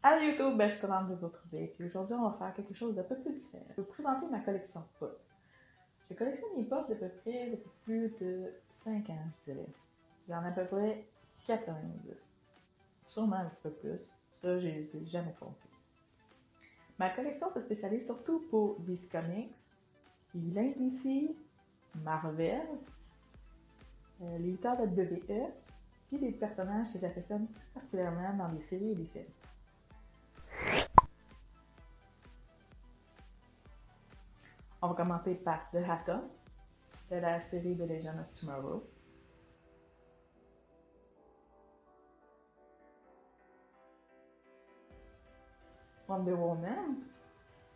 Allô YouTube, je suis contente de vous retrouver. Puis aujourd'hui, on va faire quelque chose d'un peu plus différent. Je vais vous présenter ma collection de pop. Je collectionne les pop depuis plus de 5 ans, je dirais. J'en ai à peu près 90. Sûrement un petit peu plus. Ça, je les ai jamais compté. Ma collection se spécialise surtout pour DC Comics, les DC, Marvel, les lutteurs de WWE, puis les personnages que j'affectionne particulièrement dans les séries et les films. On va commencer par The Atom, de la série The Legend of Tomorrow. Wonder Woman,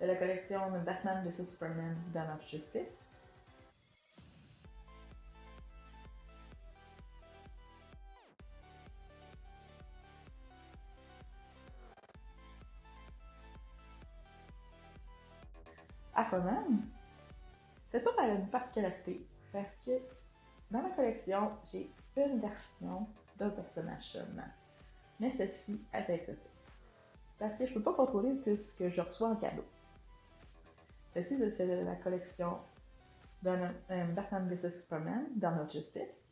de la collection Batman vs Superman Dawn of Justice. Aquaman, cette pop a une particularité parce que dans ma collection, j'ai une version d'un personnage seulement, mais ceci avec le temps. Parce que je ne peux pas contrôler tout ce que je reçois en cadeau. Ceci, c'est de la collection Batman vs Superman Dawn of Justice.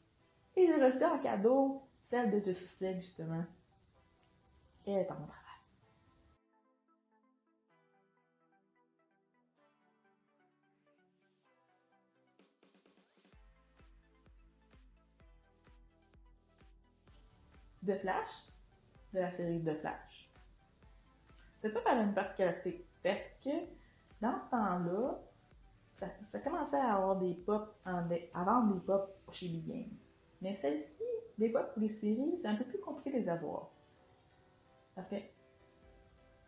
Et j'ai reçu en cadeau celle de Justice League, justement. Et elle est en mon travail. The Flash, de la série The Flash. C'est pas par une particularité, parce que dans ce temps-là, ça commençait à avoir des pop, à vendre des pop chez Big Game. Mais celle-ci, des fois pour les séries, c'est un peu plus compliqué de les avoir. Parce que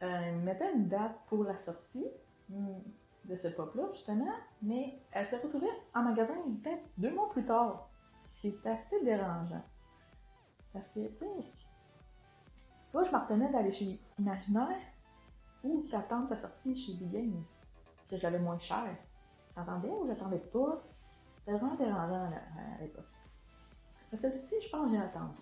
ils mettaient une date pour la sortie de ce pop-là, justement, mais elle se retrouvait en magasin peut-être 2 mois plus tard. C'est assez dérangeant. Parce que, tu sais, toi, je m'en retenais d'aller chez Imaginaire ou d'attendre sa sortie chez Big Games, que j'avais moins cher. J'attendais ou j'attendais pas, c'était vraiment dérangeant à l'époque. Mais celle-ci, je pense que j'ai attendu.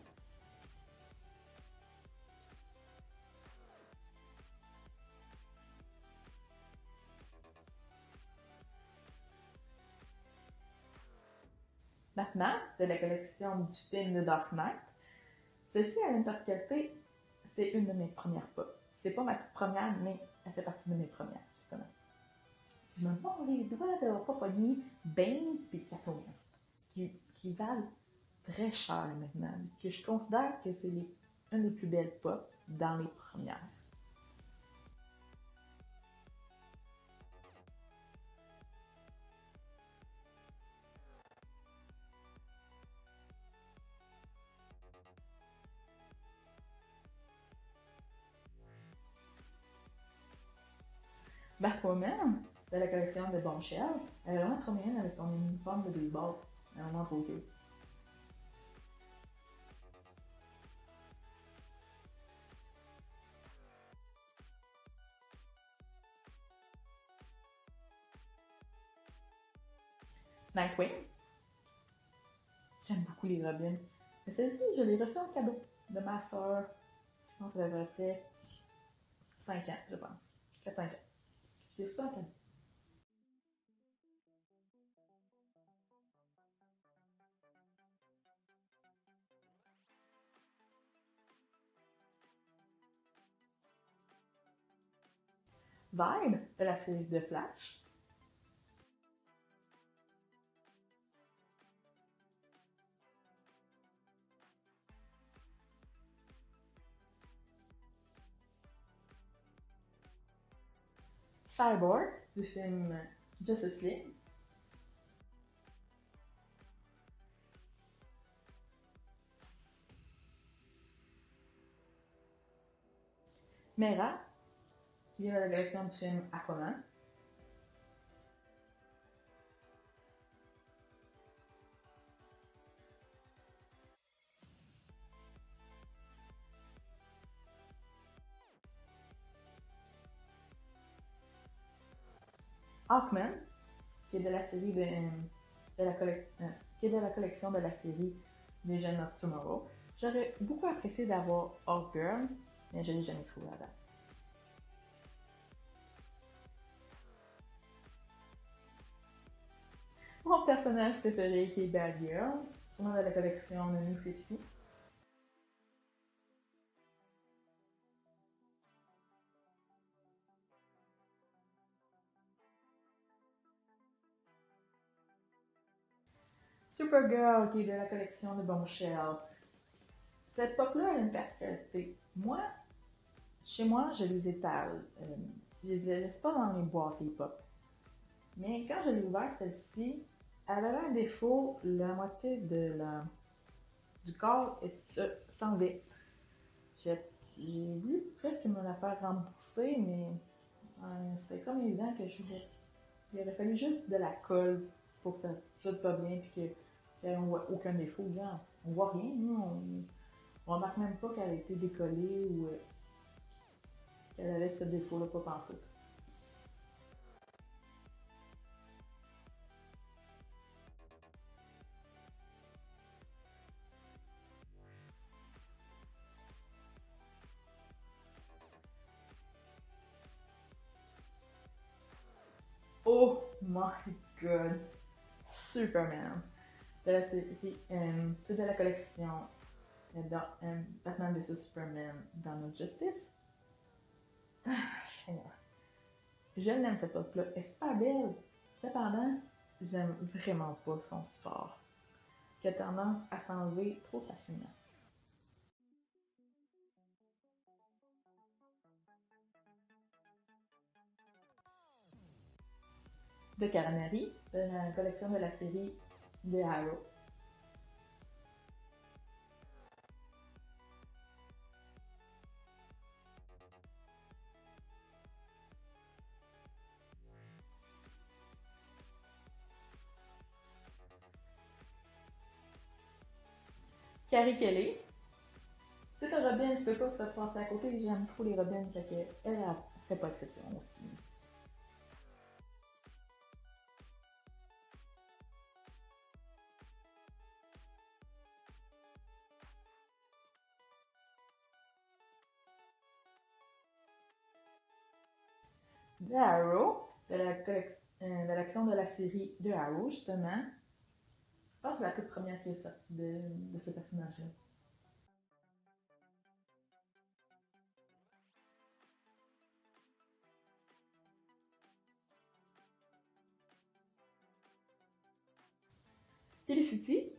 Batman, de la collection du film The Dark Knight. Celle-ci a une particularité, c'est une de mes premières pop. C'est pas ma toute première, mais elle fait partie de mes premières, justement. Je me mords les doigts de pas pogner Bane et Catwoman, qui valent très cher maintenant, que je considère que c'est une des plus belles pop dans les premières. Batwoman, de la collection de Bombshell, elle est vraiment trop mignonne avec son uniforme de baseball. Elle est vraiment trop cute. Nightwing. J'aime beaucoup les Robins. Mais celle-ci, je l'ai reçue en cadeau de ma soeur. Je pense qu'elle avait fait 5 ans, je pense. 4-5 ans. Je l'ai reçue en cadeau. Vibe, de la série de Flash. Cyborg, du film Justice League. Mera, qui est la collection du film Aquaman. Hawkman, qui est de la série qui est de la collection de la série Legend of Tomorrow. J'aurais beaucoup apprécié d'avoir Hawkgirl, mais je ne l'ai jamais trouvé à date. Mon personnage préféré qui est Bad Girl, sûrement de la collection de New 50. Supergirl qui est de la collection de Bombshell. Cette pop-là a une particularité. Moi, chez moi, je les étale. Je les laisse pas dans mes boîtes, les pop. Mais quand je l'ai ouverte, celle-ci, elle avait un défaut. La moitié du corps s'enlevait. J'ai voulu presque me la faire rembourser, mais c'était comme évident que il aurait fallu juste de la colle pour que ça soit pas bien et qu'on ne voit aucun défaut. Là, on voit rien, nous, on remarque même pas qu'elle a été décollée ou qu'elle avait ce défaut-là, pas pantoute. Oh my god! Superman! De la série, c'est de la collection dans Batman vs Superman Dawn of Justice. Seigneur. Je l'aime cette pop-là. Elle est super belle. Cependant, j'aime vraiment pas son sport, qui a tendance à s'enlever trop facilement. De Caranari, de la collection de la série The Arrow. Carrie Kelly. C'est un Robin, je peux pas te passer à côté, j'aime trop les Robins, fait qu'elle, elle fait pas exception aussi. The Arrow, de l'action de la série The Arrow, justement. Je pense que c'est la toute première qui est sortie de ce personnage-là. Felicity,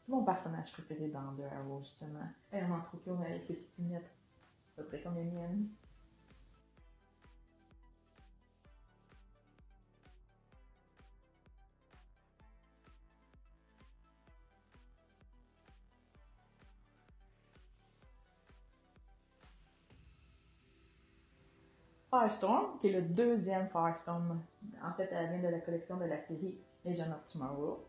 c'est mon personnage préféré dans The Arrow, justement. Elle est vraiment trop cute avec ses petites lunettes, à peu près comme les miennes. Firestorm, qui est le deuxième Firestorm. En fait, elle vient de la collection de la série Legend of Tomorrow.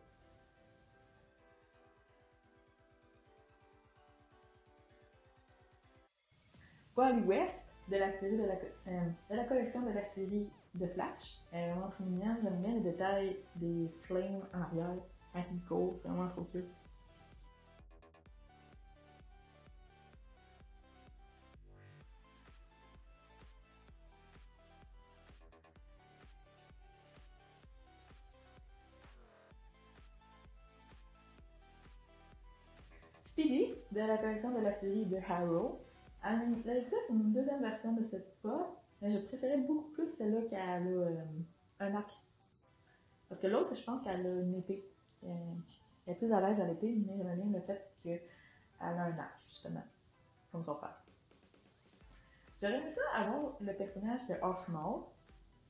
Wally West, de la collection de la série de Flash. Elle est vraiment trop mignonne. J'aime bien les détails des flames en arrière. Un Rico, c'est vraiment trop cute. Speedy, de la collection de la série The Harrow. Elle existe une deuxième version de cette pop, mais je préférais beaucoup plus celle-là qu'elle a un arc. Parce que l'autre, je pense qu'elle a une épée. Elle est plus à l'aise à l'épée, mais j'aime bien le fait qu'elle a un arc, justement, comme son père. J'aurais aimé ça avoir le personnage de Arsenal.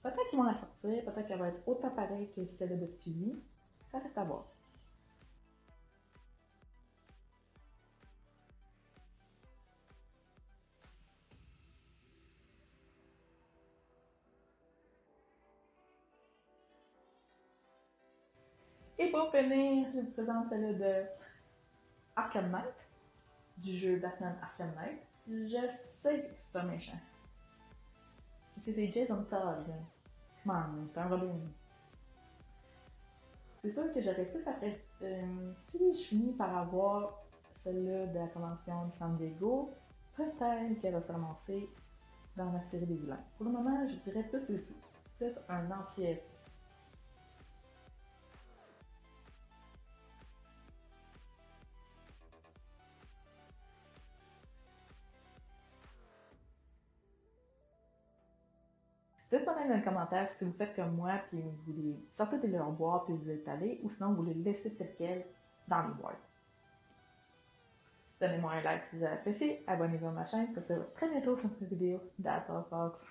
Peut-être qu'ils vont la sortir, peut-être qu'elle va être autant pareille que celle de Speedy. Ça reste à voir. Et pour finir, je vous présente celle de Arkham Knight, du jeu Batman Arkham Knight. Je sais que c'est un méchant. C'est Jason Todd. Come on, c'est un Robin. C'est sûr que j'aurais plus apprécié. Si je finis par avoir celle-là de la convention de San Diego, peut-être qu'elle va se ramasser dans la série des vilains. Pour le moment, je dirais plus un anti-héros. connaître dans les commentaires si vous faites comme moi, puis vous les sortez de leur boîte puis vous les étalez, ou sinon vous les laissez tel quel dans les boîtes. Donnez-moi un like si vous avez apprécié, abonnez-vous à ma chaîne, pour se voir très bientôt sur une vidéo. That's all, folks.